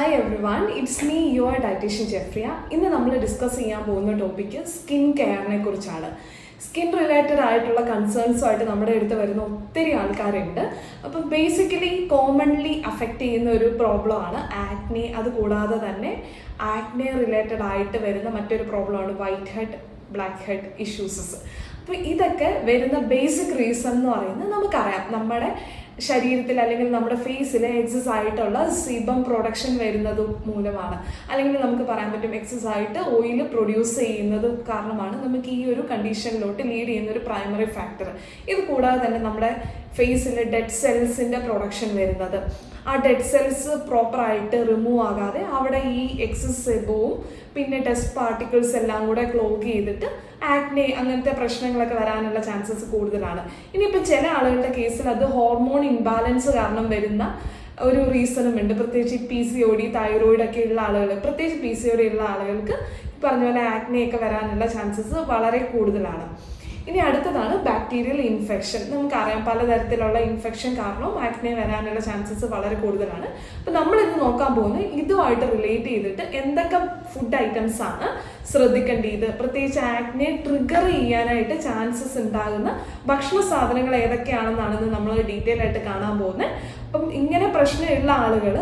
Hi everyone, it's me, your dietitian Jeffriya. ഇന്ന് നമ്മൾ discuss ചെയ്യാൻ പോകുന്ന ടോപ്പിക്ക് സ്കിൻ കെയറിനെ കുറിച്ചാണ്. സ്കിൻ റിലേറ്റഡ് ആയിട്ടുള്ള കൺസേൺസുമായിട്ട് നമ്മുടെ അടുത്ത് വരുന്ന ഒത്തിരി ആൾക്കാരുണ്ട്. അപ്പം ബേസിക്കലി കോമൺലി അഫക്റ്റ് ചെയ്യുന്ന ഒരു പ്രോബ്ലമാണ് ആക്നെ. അതുകൂടാതെ തന്നെ ആക്നെ റിലേറ്റഡ് ആയിട്ട് വരുന്ന മറ്റൊരു പ്രോബ്ലമാണ് white head, black head issues. അപ്പോൾ ഇതൊക്കെ വരുന്ന ബേസിക് റീസൺ എന്ന് പറയുന്നത് നമുക്കറിയാം, നമ്മുടെ ശരീരത്തിൽ അല്ലെങ്കിൽ നമ്മുടെ ഫേസിൽ എക്സസ് ആയിട്ടുള്ള സീബം പ്രൊഡക്ഷൻ വരുന്നത് മൂലമാണ്. അല്ലെങ്കിൽ നമുക്ക് പറയാൻ പറ്റും എക്സസ് ആയിട്ട് ഓയിൽ പ്രൊഡ്യൂസ് ചെയ്യുന്നത് കാരണമാണ് നമുക്ക് ഈ ഒരു കണ്ടീഷനിലോട്ട് ലീഡ് ചെയ്യുന്ന ഒരു പ്രൈമറി ഫാക്ടർ. ഇത് കൂടാതെ തന്നെ നമ്മുടെ ഫേസിൽ ഡെഡ് സെൽസിൻ്റെ പ്രൊഡക്ഷൻ വരുന്നത്, ആ ഡെഡ് സെൽസ് പ്രോപ്പറായിട്ട് റിമൂവ് ആകാതെ അവിടെ ഈ എക്സസ് സെബവും പിന്നെ ഡസ്റ്റ് പാർട്ടിക്കിൾസ് എല്ലാം കൂടെ ക്ലോഗ് ചെയ്തിട്ട് ആക്നെ അങ്ങനത്തെ പ്രശ്നങ്ങളൊക്കെ വരാനുള്ള ചാൻസസ് കൂടുതലാണ്. ഇനിയിപ്പോൾ ചില ആളുകളുടെ കേസിൽ അത് ഹോർമോൺ ഇംബാലൻസ് കാരണം വരുന്ന ഒരു റീസണും ഉണ്ട്. പ്രത്യേകിച്ച് PCOD, തൈറോയിഡ് ഒക്കെ ഉള്ള ആളുകൾ, പ്രത്യേകിച്ച് PCOD ഉള്ള ആളുകൾക്ക് പറഞ്ഞ പോലെ ആക്നെയൊക്കെ വരാനുള്ള ചാൻസസ് വളരെ കൂടുതലാണ്. ഇനി അടുത്തതാണ് ബാക്ടീരിയൽ ഇൻഫെക്ഷൻ. നമുക്കറിയാം പലതരത്തിലുള്ള ഇൻഫെക്ഷൻ കാരണവും ആക്നെ വരാനുള്ള ചാൻസസ് വളരെ കൂടുതലാണ്. അപ്പം നമ്മളിന്ന് നോക്കാൻ പോകുന്നത് ഇതുമായിട്ട് റിലേറ്റ് ചെയ്തിട്ട് എന്തൊക്കെ ഫുഡ് ഐറ്റംസ് ആണ് ശ്രദ്ധിക്കേണ്ടത്, പ്രത്യേകിച്ച് ആക്നെ ട്രിഗർ ചെയ്യാനായിട്ട് ചാൻസസ് ഉണ്ടാകുന്ന ഭക്ഷണ സാധനങ്ങൾ ഏതൊക്കെയാണെന്നാണെന്ന് നമ്മൾ ഡീറ്റെയിൽ ആയിട്ട് കാണാൻ പോകുന്നത്. അപ്പം ഇങ്ങനെ പ്രശ്നമുള്ള ആളുകൾ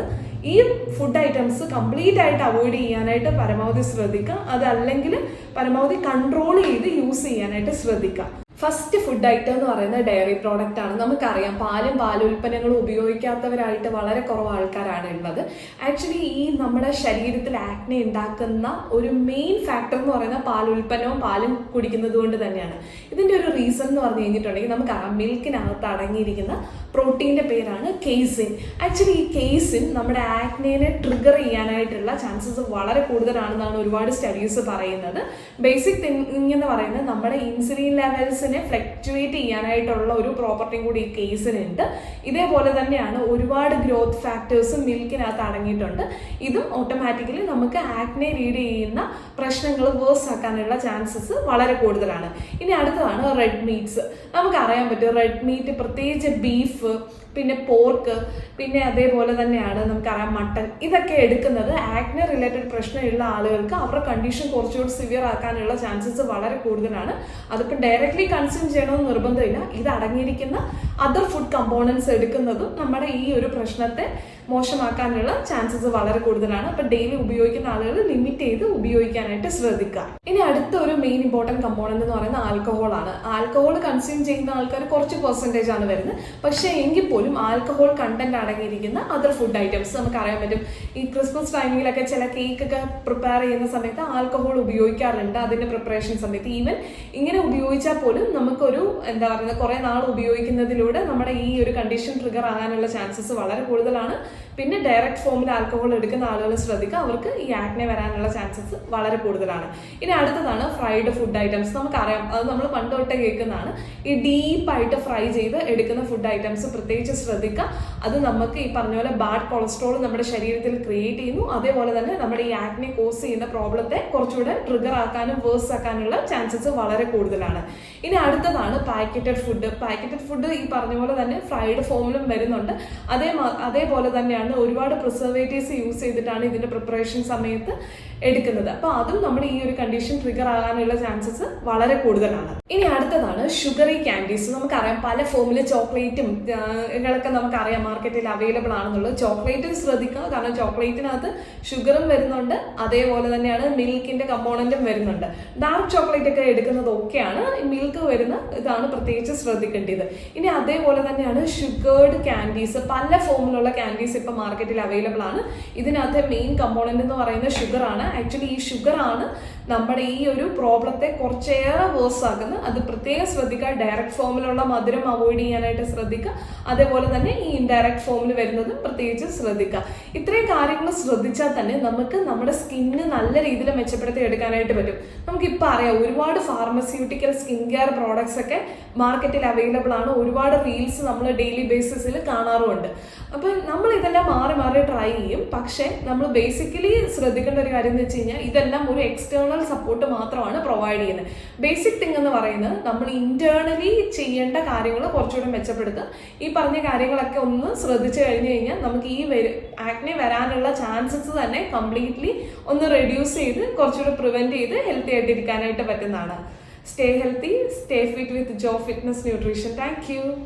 ഈ ഫുഡ് ഐറ്റംസ് കംപ്ലീറ്റ് ആയിട്ട് അവോയ്ഡ് ചെയ്യാനായിട്ട് പരമാവധി ശ്രദ്ധിക്കുക. അതല്ലെങ്കിൽ പരമാവധി കൺട്രോൾ ചെയ്ത് യൂസ് ചെയ്യാനായിട്ട് ശ്രദ്ധിക്കുക. ഫസ്റ്റ് ഫുഡ് ഐറ്റം എന്ന് പറയുന്നത് ഡയറി പ്രോഡക്റ്റ് ആണ്. നമുക്കറിയാം പാലും പാലുൽപ്പന്നങ്ങളും ഉപയോഗിക്കാത്തവരായിട്ട് വളരെ കുറവ് ആൾക്കാരാണ് ഉള്ളത്. ആക്ച്വലി ഈ നമ്മുടെ ശരീരത്തിൽ ആക്നെ ഉണ്ടാക്കുന്ന ഒരു മെയിൻ ഫാക്ടർ എന്ന് പറയുന്നത് പാലുൽപ്പന്നവും പാലും കുടിക്കുന്നത് കൊണ്ട് തന്നെയാണ്. ഇതിൻ്റെ ഒരു റീസൺ എന്ന് പറഞ്ഞു കഴിഞ്ഞിട്ടുണ്ടെങ്കിൽ നമുക്കറിയാം മിൽക്കിനകത്ത് അടങ്ങിയിരിക്കുന്ന പ്രോട്ടീൻ്റെ പേരാണ് കെയ്സിൻ. ആക്ച്വലി ഈ കെയ്സിൻ നമ്മുടെ ആക്നെനെ ട്രിഗർ ചെയ്യാനായിട്ടുള്ള ചാൻസസ് വളരെ കൂടുതലാണെന്നാണ് ഒരുപാട് സ്റ്റഡീസ് പറയുന്നത്. ബേസിക് തിങ് എന്ന് പറയുന്നത് നമ്മുടെ ഇൻസുലിൻ ലെവൽസിനെ ഫ്ലക്ച്വേറ്റ് ചെയ്യാനായിട്ടുള്ള ഒരു പ്രോപ്പർട്ടിയും കൂടി ഈ കെയ്സിനുണ്ട്. ഇതേപോലെ തന്നെയാണ് ഒരുപാട് ഗ്രോത്ത് ഫാക്ടേഴ്സും മിൽക്കിനകത്ത് അടങ്ങിയിട്ടുണ്ട്. ഇതും ഓട്ടോമാറ്റിക്കലി നമുക്ക് ആക്നെ ലീഡ് ചെയ്യുന്ന പ്രശ്നങ്ങൾ വേഴ്സ് ആക്കാനുള്ള ചാൻസസ് വളരെ കൂടുതലാണ്. ഇനി അടുത്തതാണ് റെഡ് മീറ്റ്സ്. നമുക്കറിയാൻ പറ്റും റെഡ് മീറ്റ്, പ്രത്യേകിച്ച് ബീഫ്, പിന്നെ പോർക്ക്, പിന്നെ അതേപോലെ തന്നെയാണ് നമുക്കറിയാം മട്ടൺ. ഇതൊക്കെ എടുക്കുന്നത് ആക്നെ റിലേറ്റഡ് പ്രശ്നമുള്ള ആളുകൾക്ക് അവരുടെ കണ്ടീഷൻ കുറച്ചുകൂടി സിവിയർ ആക്കാനുള്ള ചാൻസസ് വളരെ കൂടുതലാണ്. അതിപ്പോൾ ഡയറക്റ്റ്ലി കൺസ്യൂം ചെയ്യണമെന്ന് നിർബന്ധമില്ല. ഇത് അടങ്ങിയിരിക്കുന്ന അതർ ഫുഡ് കമ്പോണൻസ് എടുക്കുന്നതും നമ്മുടെ ഈ ഒരു പ്രശ്നത്തെ മോശമാക്കാനുള്ള ചാൻസസ് വളരെ കൂടുതലാണ്. അപ്പോൾ ഡെയിലി ഉപയോഗിക്കുന്ന ആളുകൾ ലിമിറ്റ് ചെയ്ത് ഉപയോഗിക്കാനായിട്ട് ശ്രദ്ധിക്കുക. ഇനി അടുത്ത ഒരു മെയിൻ ഇമ്പോർട്ടൻറ്റ് കമ്പോണന്റ് എന്ന് പറയുന്നത് ആൽക്കഹോളാണ്. ആൽക്കഹോൾ കൺസ്യൂം ചെയ്യുന്ന ആൾക്കാർ കുറച്ച് പെർസെൻറ്റേജ് ആണ് വരുന്നത്. പക്ഷേ എങ്കിൽ പോലും ആൽക്കഹോൾ കണ്ടന്റ് അടങ്ങിയിരിക്കുന്ന അതർ ഫുഡ് ഐറ്റംസ് നമുക്കറിയാൻ പറ്റും. ഈ ക്രിസ്മസ് ടൈമിലൊക്കെ ചില കേക്കൊക്കെ പ്രിപ്പയർ ചെയ്യുന്ന സമയത്ത് ആൽക്കഹോൾ ഉപയോഗിക്കാറുണ്ട്. അതിൻ്റെ പ്രിപ്പറേഷൻ സമയത്ത് ഈവൻ ഇങ്ങനെ ഉപയോഗിച്ചാൽ പോലും നമുക്കൊരു എന്താ പറയുന്നത് കുറേ നാൾ ഉപയോഗിക്കുന്നതിലൂടെ നമ്മുടെ ഈ ഒരു കണ്ടീഷൻ ട്രിഗർ ആകാനുള്ള ചാൻസസ് വളരെ കൂടുതലാണ്. പിന്നെ ഡയറക്റ്റ് ഫോമിൽ ആൽക്കഹോൾ എടുക്കുന്ന ആളുകൾ ശ്രദ്ധിക്കുക, അവർക്ക് ഈ ആക്നെ വരാനുള്ള ചാൻസസ് വളരെ കൂടുതലാണ്. ഇനി അടുത്തതാണ് ഫ്രൈഡ് ഫുഡ് ഐറ്റംസ്. നമുക്കറിയാം, അത് നമ്മൾ പണ്ട് തൊട്ടേ കേൾക്കുന്നതാണ്. ഈ ഡീപ്പായിട്ട് ഫ്രൈ ചെയ്ത് എടുക്കുന്ന ഫുഡ് ഐറ്റംസ് പ്രത്യേകിച്ച് ശ്രദ്ധിക്കുക. അത് നമുക്ക് ഈ പറഞ്ഞ പോലെ ബാഡ് കൊളസ്ട്രോൾ നമ്മുടെ ശരീരത്തിൽ ക്രിയേറ്റ് ചെയ്യുന്നു. അതേപോലെ തന്നെ നമ്മുടെ ഈ ആക്നെ കോസ് ചെയ്യുന്ന പ്രോബ്ലത്തെ കുറച്ചുകൂടെ ട്രിഗർ ആക്കാനും വേഴ്സ് ആക്കാനുള്ള ചാൻസസ് വളരെ കൂടുതലാണ്. ഇനി അടുത്തതാണ് പാക്കറ്റഡ് ഫുഡ്. പാക്കറ്റഡ് ഫുഡ് ഈ പറഞ്ഞ പോലെ തന്നെ ഫ്രൈഡ് ഫോമിലും വരുന്നുണ്ട്. അതേപോലെ തന്നെയാണ് ഒരുപാട് പ്രിസർവേറ്റീവ്സ് യൂസ് ചെയ്തിട്ടാണ് ഇതിന്റെ പ്രിപ്പറേഷൻ സമയത്ത് എടുക്കുന്നത്. അപ്പോൾ അതും നമ്മുടെ ഈ ഒരു കണ്ടീഷൻ ട്രിഗർ ആകാനുള്ള ചാൻസസ് വളരെ കൂടുതലാണ്. ഇനി അടുത്തതാണ് ഷുഗറി ക്യാൻഡീസ്. നമുക്കറിയാം പല ഫോമിൽ ചോക്ലേറ്റും ഇതൊക്കെ നമുക്കറിയാം മാർക്കറ്റിൽ അവൈലബിൾ ആണെന്നുള്ളത്. ചോക്ലേറ്റ് ശ്രദ്ധിക്കുക, കാരണം ചോക്ലേറ്റിനകത്ത് ഷുഗറും വരുന്നുണ്ട്, അതേപോലെ തന്നെയാണ് മിൽക്കിന്റെ കമ്പോണന്റും വരുന്നുണ്ട്. ഡാർക്ക് ചോക്ലേറ്റ് ഒക്കെ എടുക്കുന്നത് ഒക്കെയാണ്, മിൽക്ക് വരുന്ന ഇതാണ് പ്രത്യേകിച്ച് ശ്രദ്ധിക്കേണ്ടത്. ഇനി അതേപോലെ തന്നെയാണ് ഷുഗേർഡ് ക്യാൻഡീസ്. പല ഫോമിലുള്ള ക്യാൻഡീസ് ഇപ്പം മാർക്കറ്റിൽ അവൈലബിൾ ആണ്. ഇതിനകത്തെ മെയിൻ കമ്പോണന്റ് എന്ന് പറയുന്നത് ഷുഗർ ആണ്. ആക്ച്വലി ഈ ഷുഗർ ആണ് നമ്മുടെ ഈ ഒരു പ്രോബ്ലത്തെ കുറച്ചേറെ വേഴ്സ് ആക്കുന്നത്. അത് പ്രത്യേകം ശ്രദ്ധിക്കുക. ഡയറക്റ്റ് ഫോമിലുള്ള മധുരം അവോയ്ഡ് ചെയ്യാനായിട്ട് ശ്രദ്ധിക്കുക. അതേപോലെ തന്നെ ഈ ഇൻഡയറക്റ്റ് ഫോമിൽ വരുന്നത് പ്രത്യേകിച്ച് ശ്രദ്ധിക്കുക. ഇത്രയും കാര്യങ്ങൾ ശ്രദ്ധിച്ചാൽ തന്നെ നമുക്ക് നമ്മുടെ സ്കിന്ന് നല്ല രീതിയിൽ മെച്ചപ്പെടുത്തി എടുക്കാനായിട്ട് പറ്റും. നമുക്കിപ്പോൾ അറിയാം ഒരുപാട് ഫാർമസ്യൂട്ടിക്കൽ സ്കിൻ കെയർ പ്രോഡക്ട്സ് ഒക്കെ മാർക്കറ്റിൽ അവൈലബിൾ ആണ്. ഒരുപാട് റീൽസ് നമ്മൾ ഡെയിലി ബേസിസിൽ കാണാറുമുണ്ട്. അപ്പം നമ്മൾ ഇതെല്ലാം മാറി മാറി ട്രൈ ചെയ്യും. പക്ഷേ നമ്മൾ ബേസിക്കലി ശ്രദ്ധിക്കേണ്ട ഒരു കാര്യം എന്ന് വെച്ച് കഴിഞ്ഞാൽ ഇതെല്ലാം ഒരു എക്സ്റ്റേണൽ സപ്പോർട്ട് മാത്രമാണ് പ്രൊവൈഡ് ചെയ്യുന്നത്. ബേസിക് തിങ് എന്ന് പറയുന്നത് നമ്മൾ ഇന്റേണലി ചെയ്യേണ്ട കാര്യങ്ങൾ കുറച്ചുകൂടെ മെച്ചപ്പെടുത്തുക. ഈ പറഞ്ഞ കാര്യങ്ങളൊക്കെ ഒന്ന് ശ്രദ്ധിച്ചു കഴിഞ്ഞു കഴിഞ്ഞാൽ നമുക്ക് ഈ ആക്നെ വരാനുള്ള ചാൻസസ് തന്നെ കംപ്ലീറ്റ്ലി ഒന്ന് റെഡ്യൂസ് ചെയ്ത് കുറച്ചുകൂടെ പ്രിവെന്റ് ചെയ്ത് ഹെൽത്തി ആയിട്ടിരിക്കാനായിട്ട് പറ്റുന്നതാണ്. Stay healthy, stay fit with Joe Fitness Nutrition. Thank you.